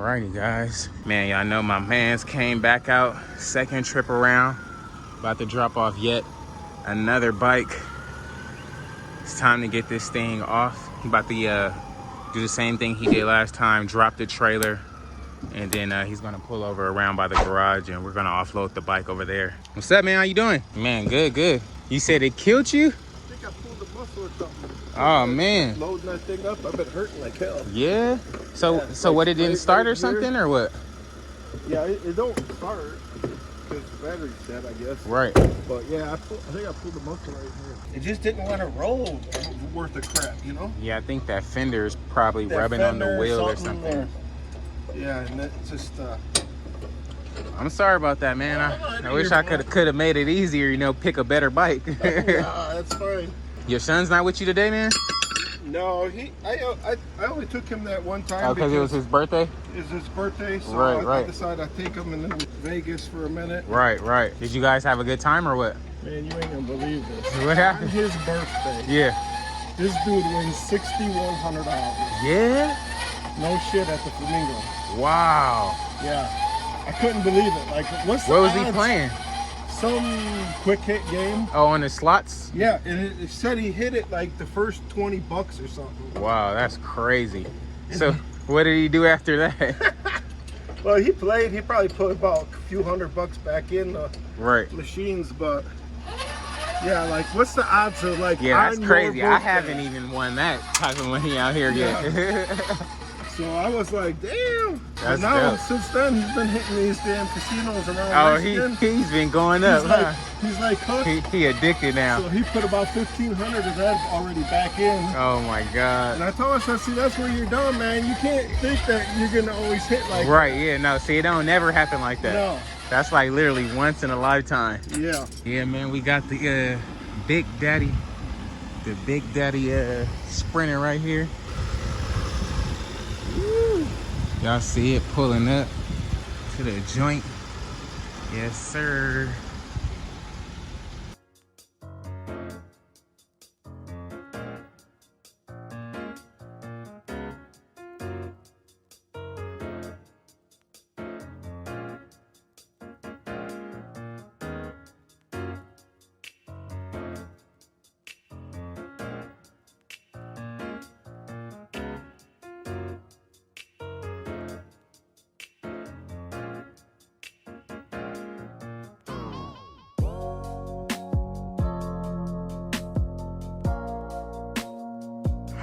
Alrighty, guys. Man, y'all know my mans came back out. Second trip around. About to drop off yet another bike. It's time to get this thing off. He about to do the same thing he did last time. Drop the trailer. And then he's gonna pull over around by the garage and we're gonna offload the bike over there. What's up, man? How you doing? Man, good, good. You said it killed you? I think I pulled the muscle or something. Oh, man. Loading that thing up, I've been hurting like hell. Yeah? So what, it didn't start or something, or what? Yeah, it don't start because the battery's dead, I guess. Right. But yeah, I think I pulled the muscle right here. It just didn't want to roll worth of crap, you know? Yeah, I think that fender's probably That rubbing on the wheel or something. Yeah, and that's just... I'm sorry about that, man. I wish I could have made it easier, you know, pick a better bike. Nah, that's fine. Your son's not with you today, man? No, I only took him that one time. Oh, because it was his birthday? It's his birthday, so right. I decided I'd take him and then Vegas for a minute. Right. Did you guys have a good time or what? Man, you ain't gonna believe this. What happened? On his birthday. Yeah. This dude wins $6,100. Yeah? No shit at the Flamingo. Wow. Yeah. I couldn't believe it. Like, what's the What was odds? he playing? Some quick hit game. Oh, on the slots? Yeah, and it said he hit it like the first $20 or something. Wow, that's crazy. So, what did he do after that? Well, he played. He probably put about a few $100 back in the machines, but yeah, like, what's the odds of like? Yeah, that's crazy. I haven't even won that type of money out here yet. So I was like, damn. That's now, dope. since then, he's been hitting these damn casinos around Michigan. He's been going up, huh? He's like hooked. He addicted now. So he put about 1,500 of that already back in. Oh my God. And I told him, see, that's where you're done, man. You can't think that you're gonna always hit like that. Yeah, no, see, it don't never happen like that. No. That's like literally once in a lifetime. Yeah. Yeah, man, we got the Big Daddy Sprinter right here. Y'all see it pulling up to the joint. Yes, sir.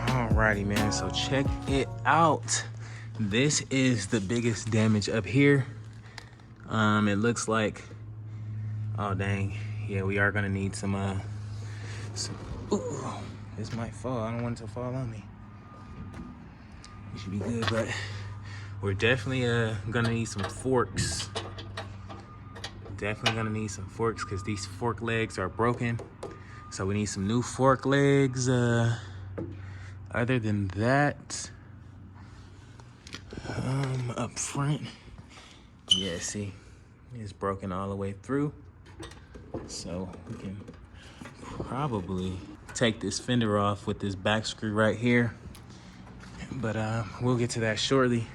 Alrighty, man, so check it out. This is the biggest damage up here. It looks like, oh dang, yeah, we are gonna need some ooh, this might fall. I don't want it to fall on me. It should be good, but we're definitely gonna need some forks. Definitely gonna need some forks because these fork legs are broken. So we need some new fork legs. Other than that, up front, yeah, see, it's broken all the way through. So we can probably take this fender off with this back screw right here. But we'll get to that shortly.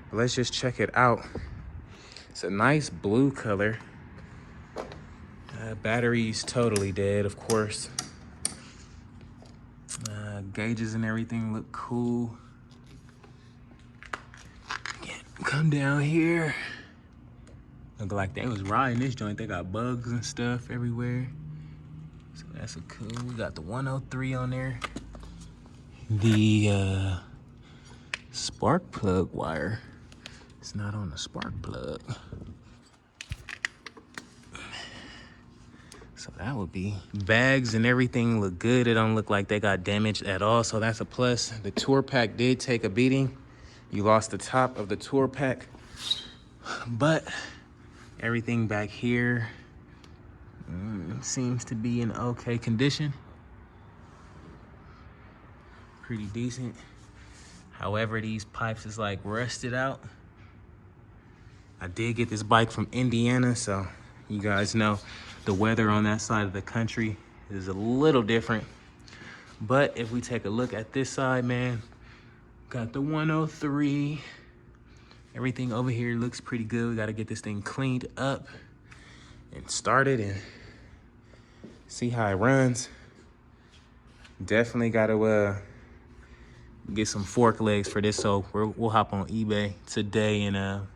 But let's just check it out. It's a nice blue color. Battery's totally dead, of course. Gauges and everything look cool. Come down here. Look like they was riding this joint. They got bugs and stuff everywhere. So that's a cool. We got the 103 on there. The spark plug wire. It's not on the spark plug. So that would be. Bags and everything look good. It don't look like they got damaged at all, so that's a plus. The tour pack did take a beating. You lost the top of the tour pack, but everything back here seems to be in okay condition. Pretty decent. However, these pipes is like rusted out. I did get this bike from Indiana, so you guys know the weather on that side of the country is a little different. But if we take a look at this side, man, got the 103, Everything over here looks pretty good. We gotta get this thing cleaned up and started and see how it runs. Definitely gotta get some fork legs for this, so we'll hop on eBay today and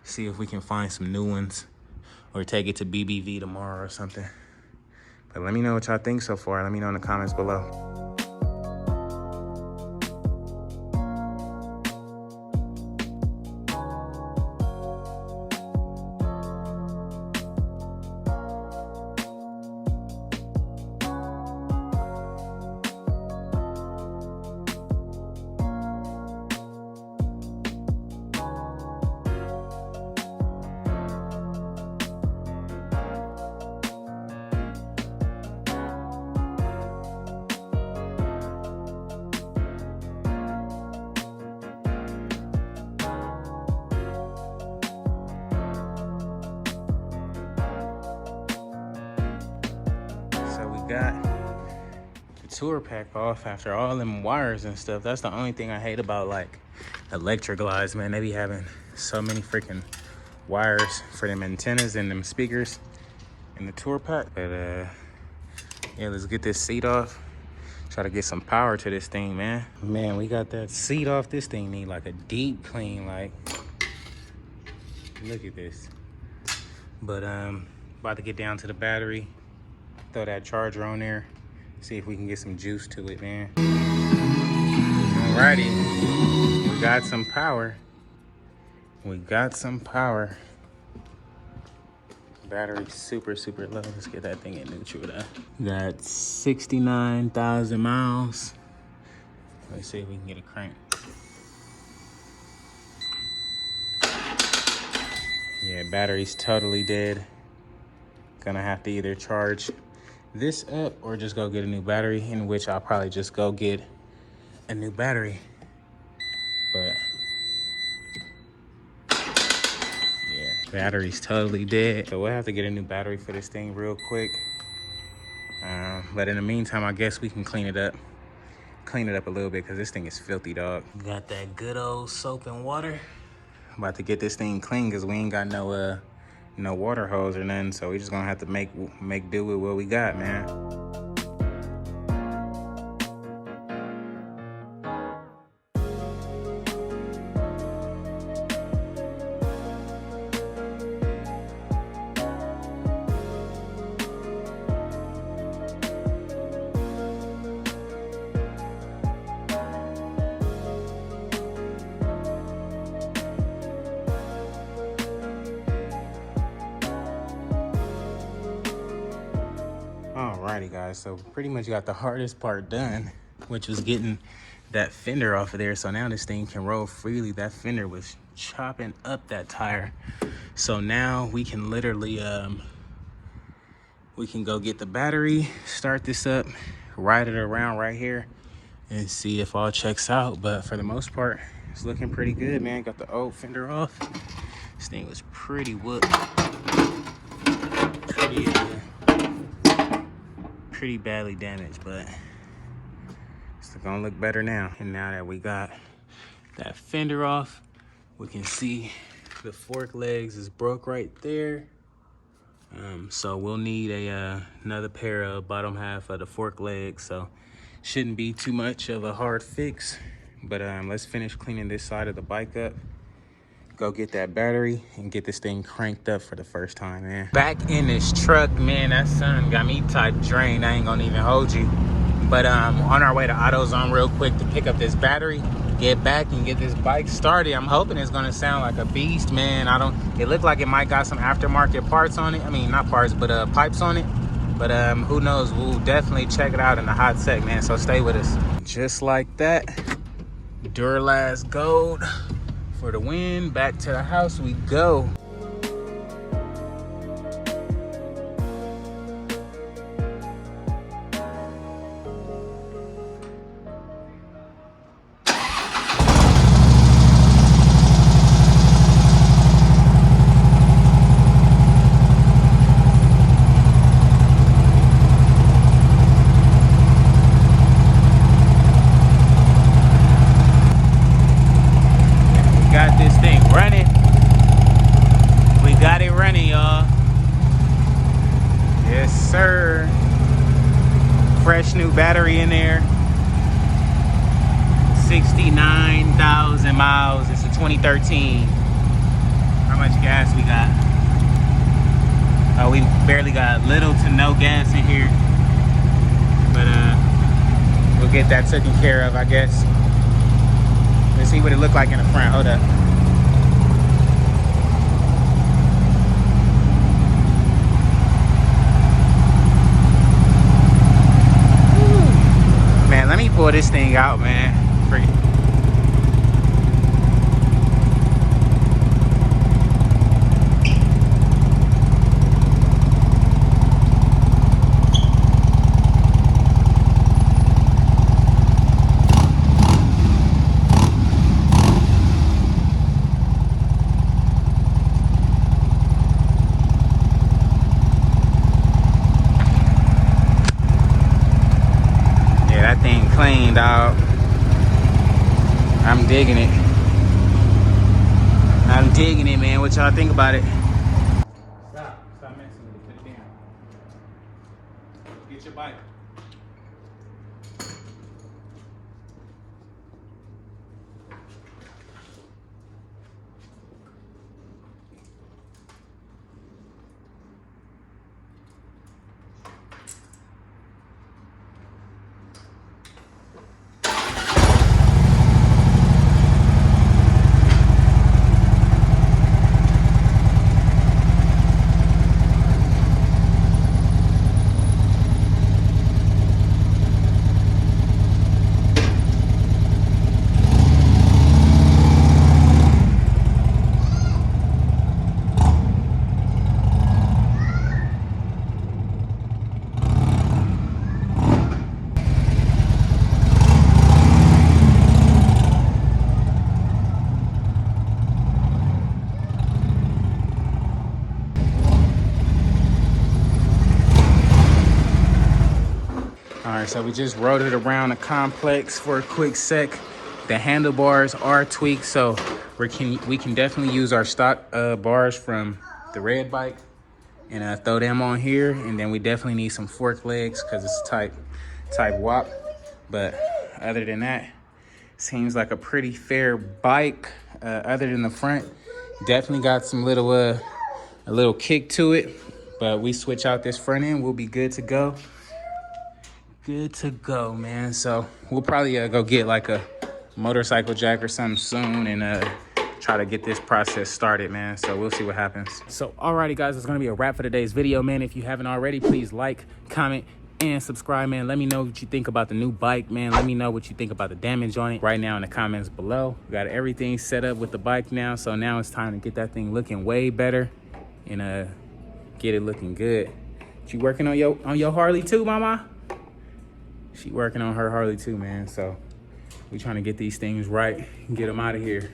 see if we can find some new ones or take it to BBV tomorrow or something. But let me know what y'all think so far. Let me know in the comments below. Got the tour pack off after all them wires and stuff. That's the only thing I hate about like electric glides, man. They be having so many freaking wires for them antennas and them speakers in the tour pack. But yeah, let's get this seat off. Try to get some power to this thing, man. Man, we got that seat off. This thing need like a deep clean. Like, look at this. But about to get down to the battery. Throw that charger on there, see if we can get some juice to it, man. Alrighty, we got some power. We got some power. Battery's super low. Let's get that thing in neutral though. Got 69,000 miles. Let's see if we can get a crank. Yeah, battery's totally dead. Gonna have to either charge this up or just go get a new battery, in which I'll probably just go get a new battery. But yeah, battery's totally dead, so we'll have to get a new battery for this thing real quick. But in the meantime, I guess we can clean it up a little bit, because this thing is filthy, dog. Got that good old soap and water. About to get this thing clean because we ain't got no water hose or nothing, so we just gonna have to make do with what we got, man. Alrighty guys, so pretty much got the hardest part done, which was getting that fender off of there. So now this thing can roll freely. That fender was chopping up that tire. So now we can literally, we can go get the battery, start this up, ride it around right here and see if all checks out. But for the most part, it's looking pretty good, man. Got the old fender off. This thing was pretty whooped. Pretty badly damaged, but it's gonna look better now. And now that we got that fender off, we can see the fork legs is broke right there. So we'll need another pair of bottom half of the fork legs, so shouldn't be too much of a hard fix. But let's finish cleaning this side of the bike up, go get that battery and get this thing cranked up for the first time, man. Back in this truck, man, that sun got me type drained. I ain't gonna even hold you. But on our way to AutoZone real quick to pick up this battery, get back and get this bike started. I'm hoping it's gonna sound like a beast, man. It looked like it might got some aftermarket parts on it. I mean, not parts, but pipes on it. But who knows? We'll definitely check it out in the hot sec, man. So stay with us. Just like that, Duralast Gold for the win. Back to the house we go. Got this thing running, y'all. Yes, sir. Fresh new battery in there. 69,000 miles. It's a 2013. How much gas we got? Oh, we barely got little to no gas in here. But we'll get that taken care of, I guess. Let's see what it looked like in the front. Hold up. Man, let me pull this thing out, man. Freaking. That thing clean, dog. I'm digging it. I'm digging it, man. What y'all think about it? Stop messing with it. Put it down. Get your bike. All right, so we just rode it around the complex for a quick sec. The handlebars are tweaked, so we can definitely use our stock bars from the red bike and throw them on here. And then we definitely need some fork legs because it's type WAP. But other than that, seems like a pretty fair bike. Other than the front, definitely got some little a little kick to it. But we switch out this front end, we'll be good to go. Good to go, man. So we'll probably go get like a motorcycle jack or something soon and try to get this process started, man. So we'll see what happens. So alrighty, guys, it's gonna be a wrap for today's video, man. If you haven't already, please like, comment, and subscribe, man. Let me know what you think about the new bike, man. Let me know what you think about the damage on it right now in the comments below. We got everything set up with the bike now, so now it's time to get that thing looking way better and get it looking good. You working on your Harley too, mama? She working on her Harley too, man. So we trying to get these things right and get them out of here.